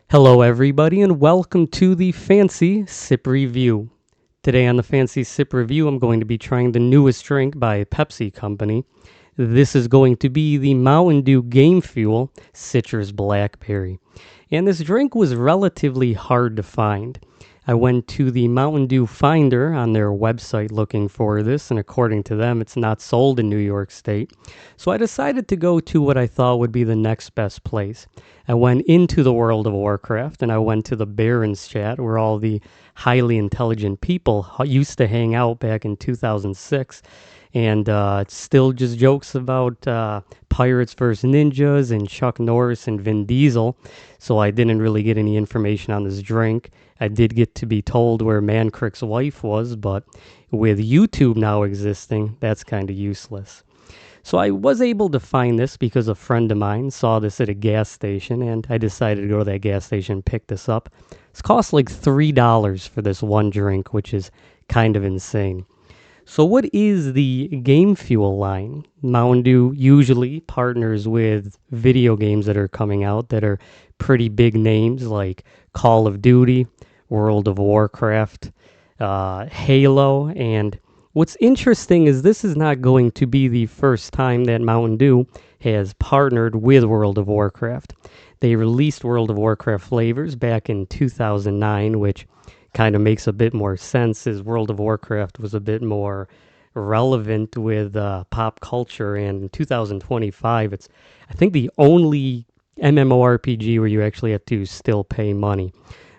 Hello, everybody, and welcome to the Fancy Sip Review. Today on the Fancy Sip Review, I'm going to be trying the newest drink by Pepsi Company. This is going to be the Mountain Dew Game Fuel Citrus Blackberry. And this drink was relatively hard to find. I went to the Mountain Dew Finder on their website looking for this, and according to them, it's not sold in New York State. So I decided to go to what I thought would be the next best place. I went into the World of Warcraft and I went to the Barons chat where all the highly intelligent people used to hang out back in 2006. And it's still just jokes about Pirates versus Ninjas and Chuck Norris and Vin Diesel. So I didn't really get any information on this drink. I did get to be told where Mancrick's wife was, but with YouTube now existing, that's kind of useless. So I was able to find this because a friend of mine saw this at a gas station, and I decided to go to that gas station and pick this up. It's cost like $3 for this one drink, which is kind of insane. So what is the Game Fuel line? Mountain Dew usually partners with video games that are coming out that are pretty big names like Call of Duty, World of Warcraft, Halo, and what's interesting is this is not going to be the first time that Mountain Dew has partnered with World of Warcraft. They released World of Warcraft flavors back in 2009, which kind of makes a bit more sense as World of Warcraft was a bit more relevant with pop culture. And in 2025, it's, I think, the only MMORPG where you actually have to still pay money.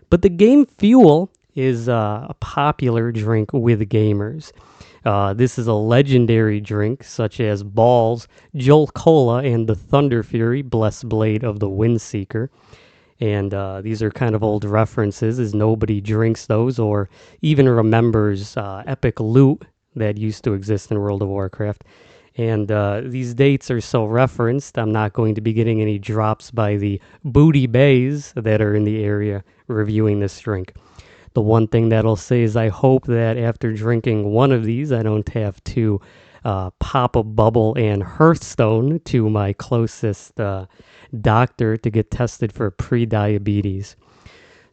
But the Game Fuel is a popular drink with gamers. This is a legendary drink such as Balls, Jolt Cola, and the Thunder Fury, Blessed Blade of the Windseeker. And these are kind of old references as nobody drinks those or even remembers epic loot that used to exist in World of Warcraft. And these dates are so referenced, I'm not going to be getting any drops by the booty bays that are in the area reviewing this drink. The one thing that I'll say is I hope that after drinking one of these, I don't have to pop a bubble and Hearthstone to my closest doctor to get tested for pre-diabetes.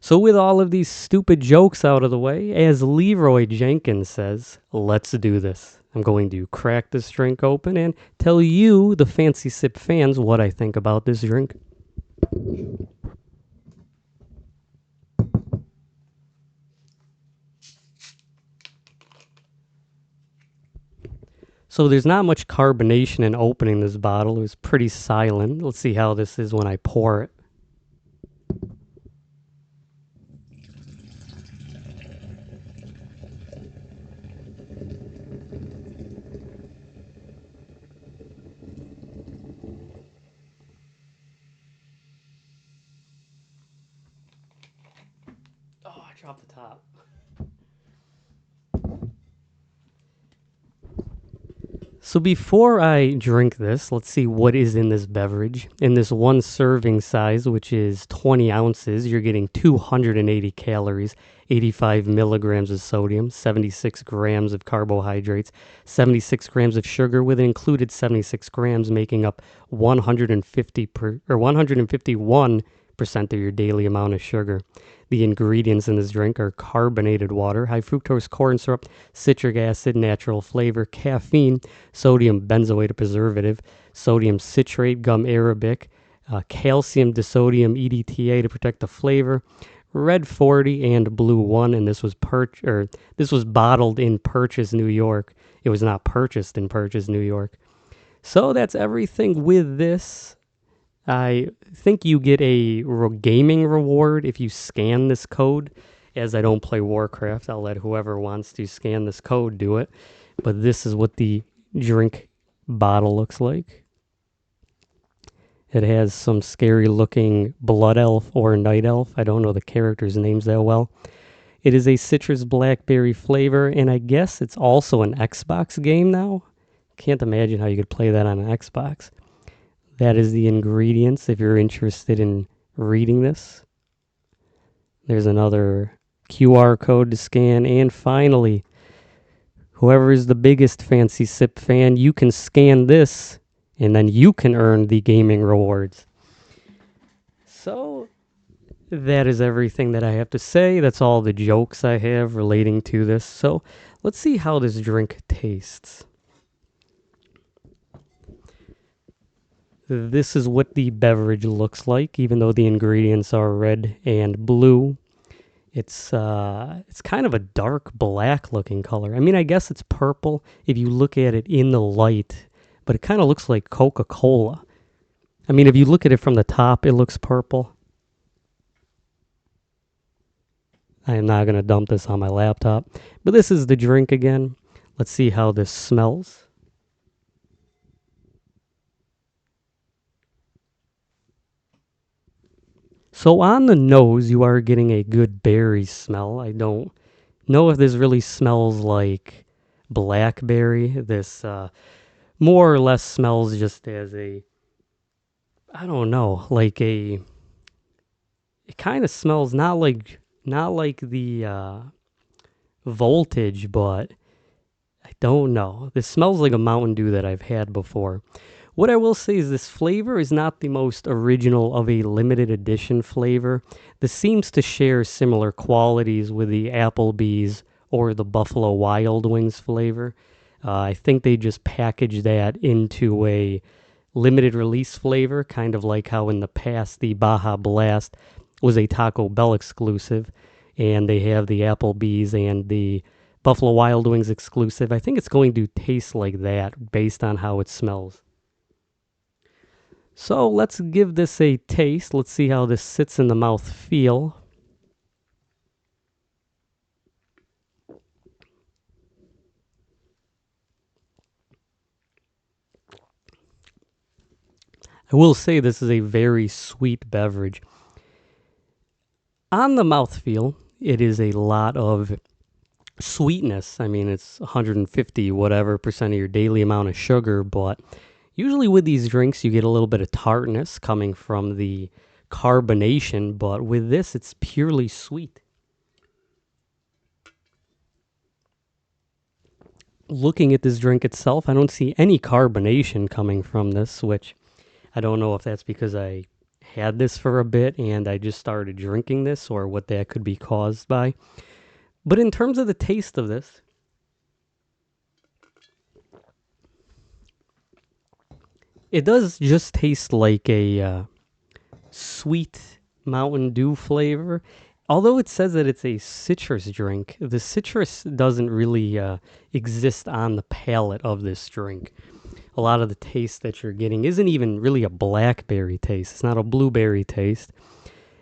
So with all of these stupid jokes out of the way, as Leroy Jenkins says, let's do this. I'm going to crack this drink open and tell you, the Fancy Sip fans, what I think about this drink. So there's not much carbonation in opening this bottle. It was pretty silent. Let's see how this is when I pour it. Oh, I dropped the top. So before I drink this, let's see what is in this beverage. In this one serving size, which is 20 ounces, you're getting 280 calories, 85 milligrams of sodium, 76 grams of carbohydrates, 76 grams of sugar, with an included 76 grams, making up 151% of your daily amount of sugar. The ingredients in this drink are carbonated water, high fructose corn syrup, citric acid, natural flavor, caffeine, sodium benzoate preservative, sodium citrate, gum arabic, calcium disodium EDTA to protect the flavor, red 40 and blue 1, and this was this was bottled in Purchase, New York. It was not purchased in Purchase, New York. So that's everything with this. I think you get a gaming reward if you scan this code. As I don't play Warcraft, I'll let whoever wants to scan this code do it. But this is what the drink bottle looks like. It has some scary looking blood elf or night elf. I don't know the characters' names that well. It is a citrus blackberry flavor, and I guess it's also an Xbox game now. Can't imagine how you could play that on an Xbox. That is the ingredients if you're interested in reading this. There's another QR code to scan. And finally, whoever is the biggest Fancy Sip fan, you can scan this and then you can earn the gaming rewards. So That is everything that I have to say. That's all the jokes I have relating to this. So let's see how this drink tastes. This is what the beverage looks like, even though the ingredients are red and blue. It's kind of a dark black looking color. I mean, I guess it's purple if you look at it in the light, but it kind of looks like Coca-Cola. I mean, if you look at it from the top, it looks purple. I am not going to dump this on my laptop. But this is the drink again. Let's see how this smells. So on the nose, you are getting a good berry smell. I don't know if this really smells like blackberry. This more or less smells just as a, I don't know, like a, it kind of smells not like the voltage, but I don't know. This smells like a Mountain Dew that I've had before. What I will say is this flavor is not the most original of a limited edition flavor. This seems to share similar qualities with the Applebee's or the Buffalo Wild Wings flavor. I think they just packaged that into a limited release flavor, kind of like how in the past the Baja Blast was a Taco Bell exclusive, and they have the Applebee's and the Buffalo Wild Wings exclusive. I think it's going to taste like that based on how it smells. So let's give this a taste. Let's see how this sits in the mouth feel. I will say this is a very sweet beverage. On the mouthfeel, it is a lot of sweetness. I mean, it's 150 whatever percent of your daily amount of sugar, but usually with these drinks, you get a little bit of tartness coming from the carbonation, but with this, it's purely sweet. Looking at this drink itself, I don't see any carbonation coming from this, which I don't know if that's because I had this for a bit and I just started drinking this or what that could be caused by. But in terms of the taste of this, it does just taste like a sweet Mountain Dew flavor. Although it says that it's a citrus drink, the citrus doesn't really exist on the palate of this drink. A lot of the taste that you're getting isn't even really a blackberry taste. It's not a blueberry taste.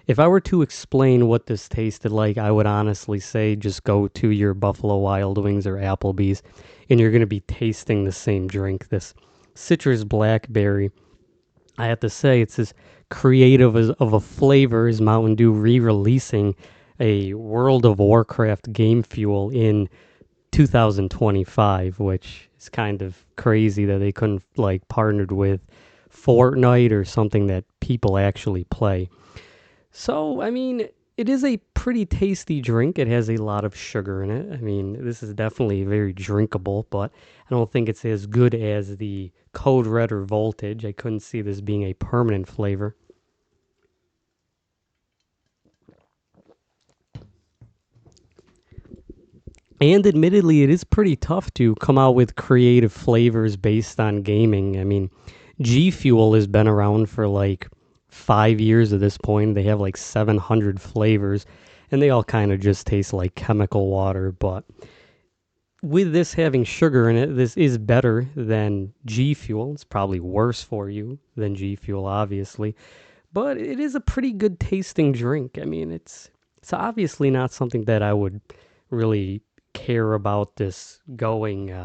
If I were to explain what this tasted like, I would honestly say just go to your Buffalo Wild Wings or Applebee's and you're going to be tasting the same drink. This citrus blackberry, I have to say, it's as creative as, of a flavor as Mountain Dew re-releasing a World of Warcraft game fuel in 2025, which is kind of crazy that they couldn't like partnered with Fortnite or something that people actually play. So, I mean, it is a pretty tasty drink. It has a lot of sugar in it. I mean, this is definitely very drinkable, but I don't think it's as good as the Code Red or Voltage. I couldn't see this being a permanent flavor. And admittedly, it is pretty tough to come out with creative flavors based on gaming. I mean, G Fuel has been around for like 5 years at this point. They have like 700 flavors, and they all kind of just taste like chemical water. But with this having sugar in it, this is better than G Fuel. It's probably worse for you than G Fuel, obviously. But it is a pretty good tasting drink. I mean, it's obviously not something that I would really care about this going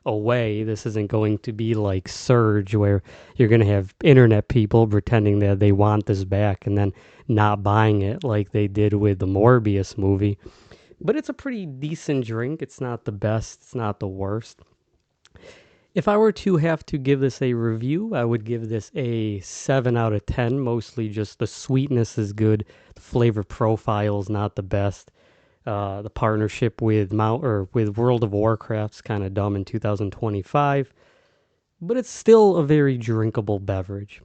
away. This isn't going to be like Surge, where you're going to have internet people pretending that they want this back and then not buying it like they did with the Morbius movie. But it's a pretty decent drink. It's not the best, it's not the worst. If I were to have to give this a review, I would give this a 7 out of 10. Mostly just the sweetness is good, the flavor profile is not the best. The partnership with with World of Warcraft's kind of dumb in 2025, but it's still a very drinkable beverage.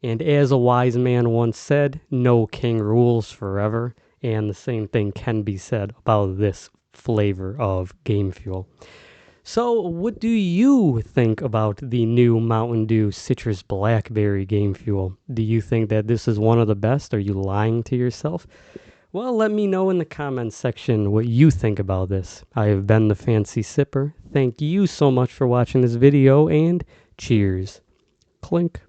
And as a wise man once said, no king rules forever. And the same thing can be said about this flavor of Game Fuel. So, what do you think about the new Mountain Dew Citrus Blackberry Game Fuel? Do you think that this is one of the best? Are you lying to yourself? Well, let me know in the comments section what you think about this. I have been the Fancy Sipper. Thank you so much for watching this video, and cheers. Clink.